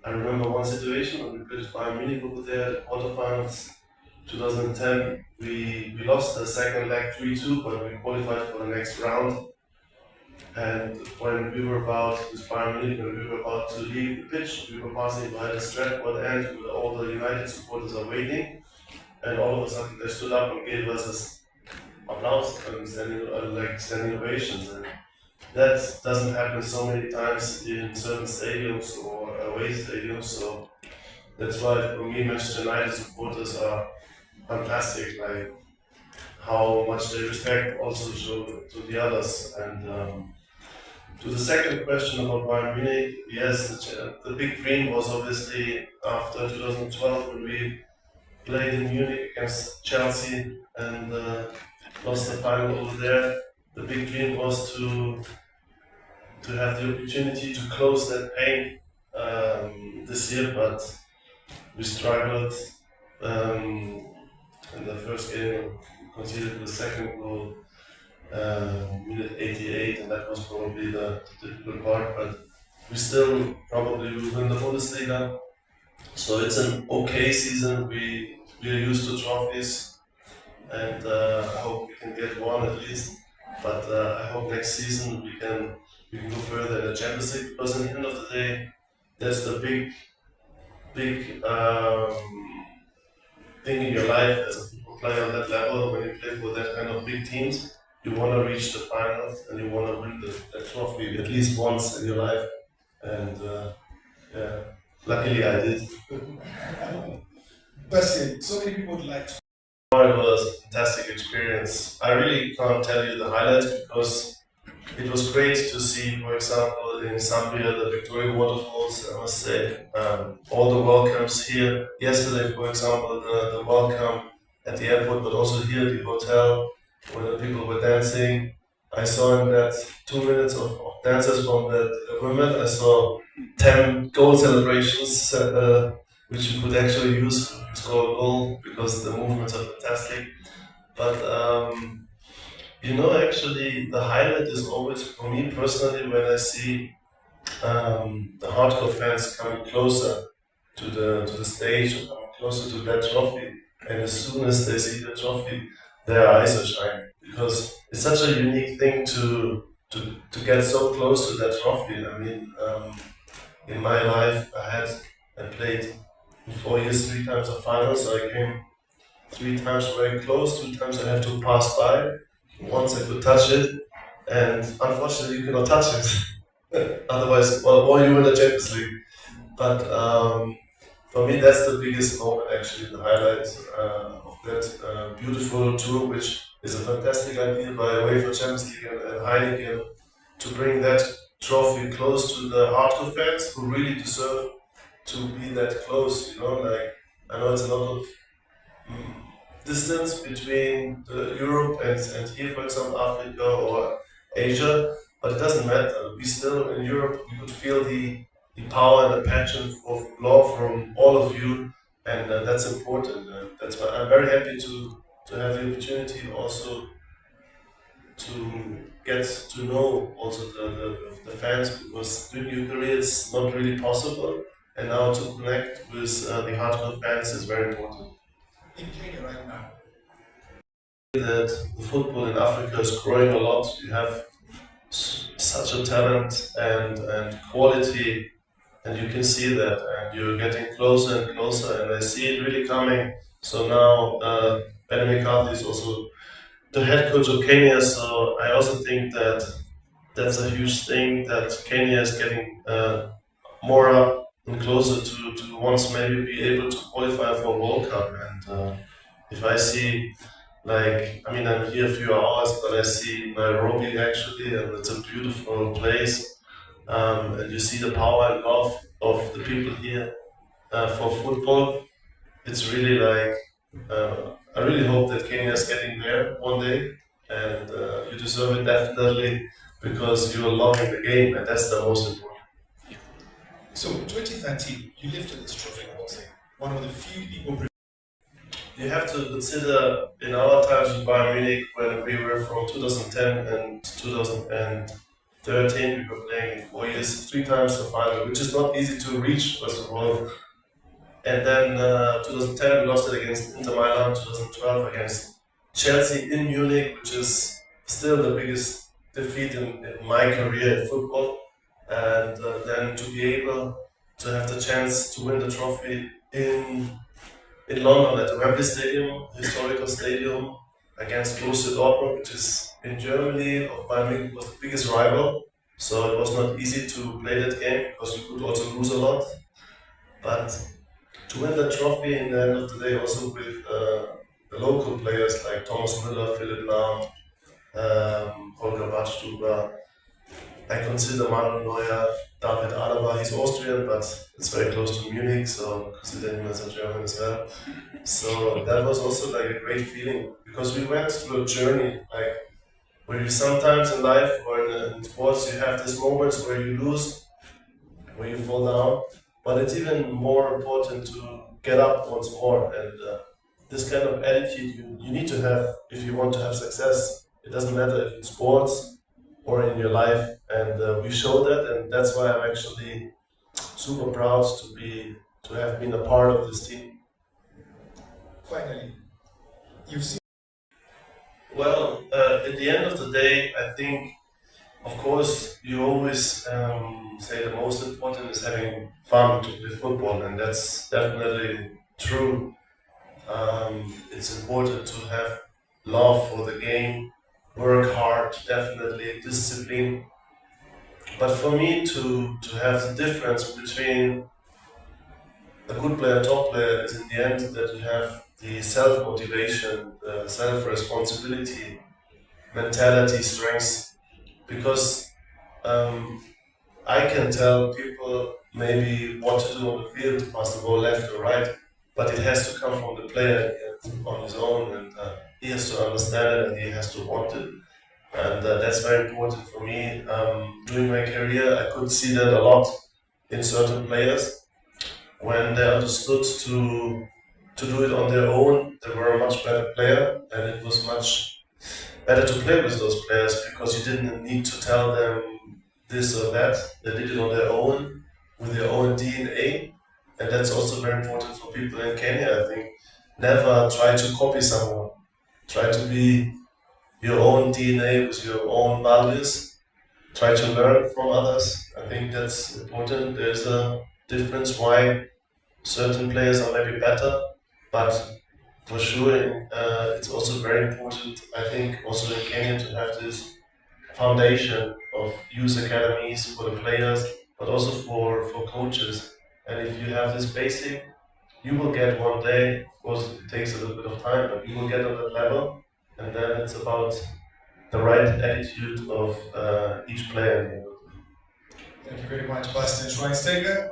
I remember one situation when we played Bayern Munich over there at the quarterfinals. 2010, we lost the second leg 3-2, but we qualified for the next round. And when we were about, with Bayern Munich, when we were about to leave the pitch, we were passing by the strap at the end where all the United supporters are waiting. And all of a sudden they stood up and gave us this applause and standing ovations. And that doesn't happen so many times in certain stadiums or away stadiums. So that's why for me Manchester United supporters are fantastic. Like how much they respect also show to the others. And to the second question about Bayern Munich, yes, the big dream was obviously after 2012 when we played in Munich against Chelsea and lost the final over there. The big dream was to have the opportunity to close that pain this year, but we struggled in the first game. We conceded the second goal minute 88, and that was probably the difficult part. But we still probably will win the Bundesliga. So it's an okay season. We are used to trophies, and I hope we can get one at least. But I hope next season we can go further in the Champions League, because at the end of the day, that's the big thing in your life as a football player on that level. When you play for that kind of big teams, you want to reach the finals and you want to win the trophy at least once in your life. And yeah, luckily I did. Bastian, so many people would like to. It was a fantastic experience. I really can't tell you the highlights because it was great to see, for example, in Zambia, the Victoria waterfalls. I must say, all the welcomes here. Yesterday, for example, the welcome at the airport, but also here at the hotel, when the people were dancing. I saw in that 2 minutes of dances from that women, I saw 10 goal celebrations, which you could actually use to score a goal because the movements are fantastic. But actually, the highlight is always for me personally when I see the hardcore fans coming closer to the stage, or coming closer to that trophy, and as soon as they see the trophy, their eyes are shining because it's such a unique thing to get so close to that trophy. I mean, in my life, I played in 4 years 3 times a final, so I came 3 times very close, 2 times I had to pass by. Once I could touch it, and unfortunately you cannot touch it. Otherwise, or you win the Champions League. But for me, that's the biggest moment, actually, the highlight of that beautiful tour, which is a fantastic idea by UEFA Champions League and Heineken to bring that trophy close to the hardcore fans who really deserve to be that close. Like I know it's a lot of distance between Europe and here, for example, Africa or Asia, but it doesn't matter. We still in Europe, we could feel the power and the passion of love from all of you, and that's important. That's why I'm very happy to have the opportunity also to get to know also the fans, because during your career it's not really possible, and now to connect with the hardcore fans is very important. In Kenya right now, that the football in Africa is growing a lot. You have such a talent and quality, and you can see that, and you're getting closer and closer, and I see it really coming. So now Ben McCarthy is also the head coach of Kenya, so I also think that that's a huge thing that Kenya is getting more up and closer to once maybe be able to qualify for a World Cup. And if I see, I'm here a few hours, but I see Nairobi actually, and it's a beautiful place. And you see the power and love of the people here for football. It's really I really hope that Kenya is getting there one day, and you deserve it definitely because you are loving the game, and that's the most important. So, 2013, you lifted this trophy, I would say. One of the few people. You have to consider in our times with Bayern Munich when we were from 2010 and 2013 2013 we were playing in 4 years, 3 times the final, which is not easy to reach, first of all. And then 2010 we lost it against Inter Milan, 2012 against Chelsea in Munich, which is still the biggest defeat in my career in football. And then to be able to have the chance to win the trophy in London at the Wembley Stadium, historical stadium, against Borussia Dortmund, which is in Germany, of Bayern Munich was the biggest rival. So it was not easy to play that game because you could also lose a lot. But to win the trophy in the end of the day, also with the local players like Thomas Müller, Philipp Lahm, Holger Badstuber, I consider Manuel Neuer, David Alaba, he's Austrian, but it's very close to Munich, so consider him as a German as well. So that was also like a great feeling because we went through a journey, like where you sometimes in life or in sports you have these moments where you lose, where you fall down, but it's even more important to get up once more. And this kind of attitude you need to have if you want to have success. It doesn't matter if it's sports or in your life, and we show that, and that's why I'm actually super proud to have been a part of this team. Finally, you've seen. Well, at the end of the day, I think, of course, you always say the most important is having fun to play football, and that's definitely true. It's important to have love for the game, work hard, definitely discipline. But for me to have the difference between a good player and top player is in the end that you have the self-motivation, the self-responsibility, mentality, strength. Because I can tell people maybe what to do on the field, must go left or right, but it has to come from the player on his own, and he has to understand it and he has to want it. And that's very important for me. During my career, I could see that a lot in certain players. When they understood to do it on their own, they were a much better player, and it was much better to play with those players because you didn't need to tell them this or that. They did it on their own, with their own DNA, and that's also very important for people in Kenya, I think. Never try to copy someone. Try to be your own DNA with your own values. Try to learn from others. I think that's important. There's a difference why certain players are maybe better, but for sure it's also very important, I think, also in Kenya to have this foundation of youth academies for the players, but also for coaches. And if you have this basic, you will get one day, of course it takes a little bit of time, but you will get on that level, and then it's about the right attitude of each player. Thank you very much, Bastian Schweinsteiger.